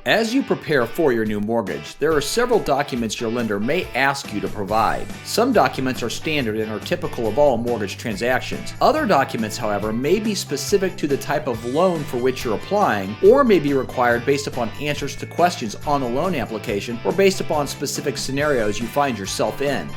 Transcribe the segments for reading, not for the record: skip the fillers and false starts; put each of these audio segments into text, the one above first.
As you prepare for your new mortgage, there are several documents your lender may ask you to provide. Some documents are standard and are typical of all mortgage transactions. Other documents, however, may be specific to the type of loan for which you're applying, or may be required based upon answers to questions on the loan application or based upon specific scenarios you find yourself in.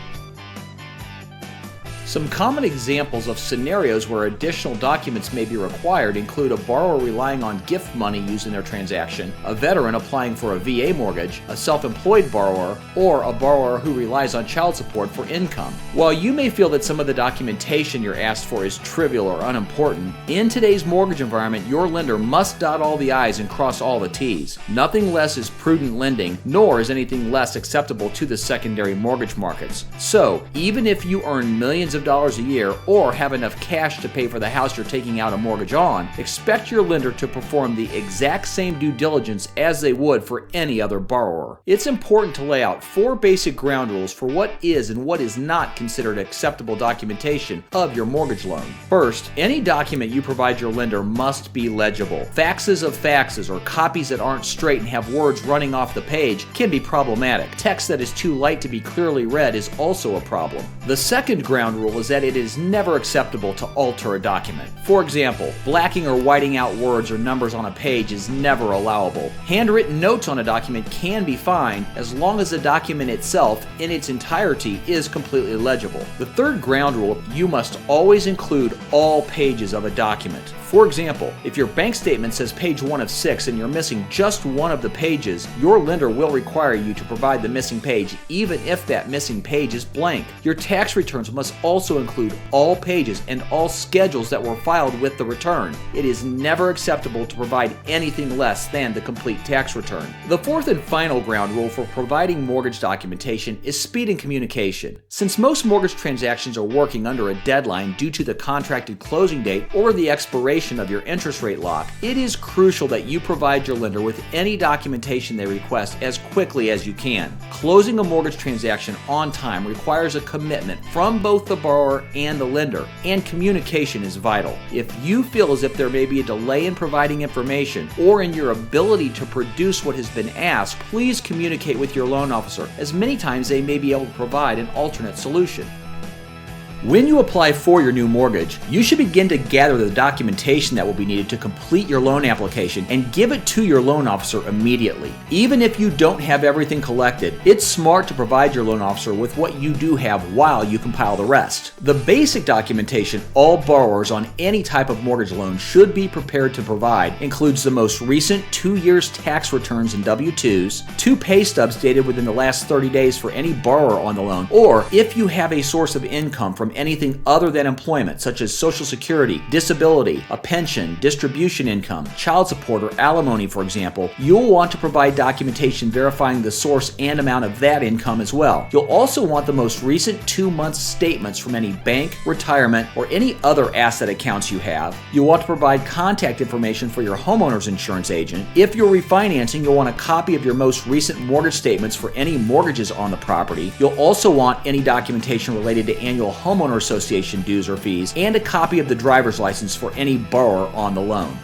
Some common examples of scenarios where additional documents may be required include a borrower relying on gift money used in their transaction, a veteran applying for a VA mortgage, a self-employed borrower, or a borrower who relies on child support for income. While you may feel that some of the documentation you're asked for is trivial or unimportant, in today's mortgage environment, your lender must dot all the I's and cross all the T's. Nothing less is prudent lending, nor is anything less acceptable to the secondary mortgage markets. So, even if you earn millions of dollars a year or have enough cash to pay for the house you're taking out a mortgage on, expect your lender to perform the exact same due diligence as they would for any other borrower. It's important to lay out 4 basic ground rules for what is and what is not considered acceptable documentation of your mortgage loan. First, any document you provide your lender must be legible. Faxes of faxes or copies that aren't straight and have words running off the page can be problematic. Text that is too light to be clearly read is also a problem. The second ground rule is that it is never acceptable to alter a document. For example, blacking or whiting out words or numbers on a page is never allowable. Handwritten notes on a document can be fine as long as the document itself in its entirety is completely legible. The third ground rule, you must always include all pages of a document. For example, if your bank statement says page 1 of 6 and you're missing just one of the pages, your lender will require you to provide the missing page even if that missing page is blank. Your tax returns must also include all pages and all schedules that were filed with the return. It is never acceptable to provide anything less than the complete tax return. The fourth and final ground rule for providing mortgage documentation is speed and communication. Since most mortgage transactions are working under a deadline due to the contracted closing date or the expiration of your interest rate lock, it is crucial that you provide your lender with any documentation they request as quickly as you can. Closing a mortgage transaction on time requires a commitment from both the borrower and the lender, and communication is vital. If you feel as if there may be a delay in providing information or in your ability to produce what has been asked, please communicate with your loan officer, as many times they may be able to provide an alternate solution. When you apply for your new mortgage, you should begin to gather the documentation that will be needed to complete your loan application and give it to your loan officer immediately. Even if you don't have everything collected, it's smart to provide your loan officer with what you do have while you compile the rest. The basic documentation all borrowers on any type of mortgage loan should be prepared to provide includes the most recent 2 years tax returns and W-2s, 2 pay stubs dated within the last 30 days for any borrower on the loan, or if you have a source of income from anything other than employment, such as Social Security, disability, a pension, distribution income, child support, or alimony, for example, you'll want to provide documentation verifying the source and amount of that income as well. You'll also want the most recent 2-month statements from any bank, retirement, or any other asset accounts you have. You'll want to provide contact information for your homeowner's insurance agent. If you're refinancing, you'll want a copy of your most recent mortgage statements for any mortgages on the property. You'll also want any documentation related to annual homeowner association dues or fees, and a copy of the driver's license for any borrower on the loan.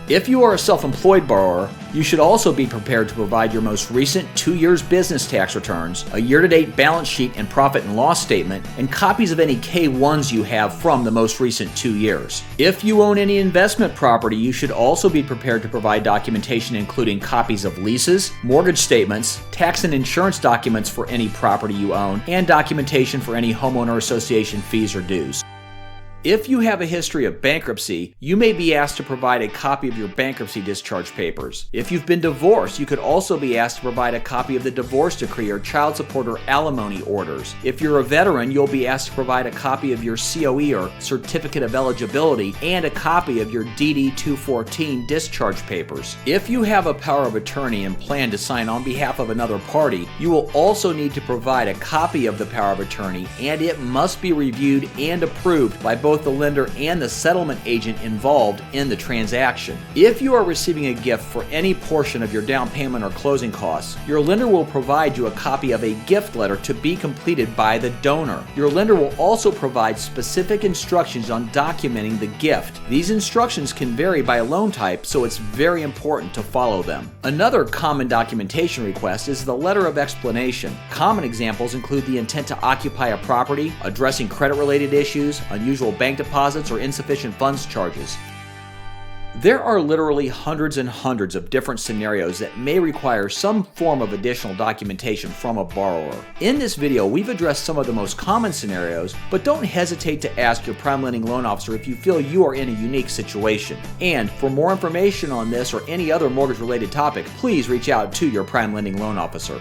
If you are a self-employed borrower, you should also be prepared to provide your most recent 2 years business tax returns, a year-to-date balance sheet and profit and loss statement, and copies of any K-1s you have from the most recent 2 years. If you own any investment property, you should also be prepared to provide documentation including copies of leases, mortgage statements, tax and insurance documents for any property you own, and documentation for any homeowner association fees or dues. If you have a history of bankruptcy, you may be asked to provide a copy of your bankruptcy discharge papers. If you've been divorced, you could also be asked to provide a copy of the divorce decree or child support or alimony orders. If you're a veteran, you'll be asked to provide a copy of your COE or certificate of eligibility and a copy of your DD-214 discharge papers. If you have a power of attorney and plan to sign on behalf of another party, you will also need to provide a copy of the power of attorney, and it must be reviewed and approved by both both the lender and the settlement agent involved in the transaction. If you are receiving a gift for any portion of your down payment or closing costs, your lender will provide you a copy of a gift letter to be completed by the donor. Your lender will also provide specific instructions on documenting the gift. These instructions can vary by loan type, so it's very important to follow them. Another common documentation request is the letter of explanation. Common examples include the intent to occupy a property, addressing credit-related issues, unusual bank deposits, or insufficient funds charges. There are literally hundreds and hundreds of different scenarios that may require some form of additional documentation from a borrower. In this video, we've addressed some of the most common scenarios, but don't hesitate to ask your PrimeLending loan officer if you feel you are in a unique situation. And for more information on this or any other mortgage-related topic, please reach out to your PrimeLending loan officer.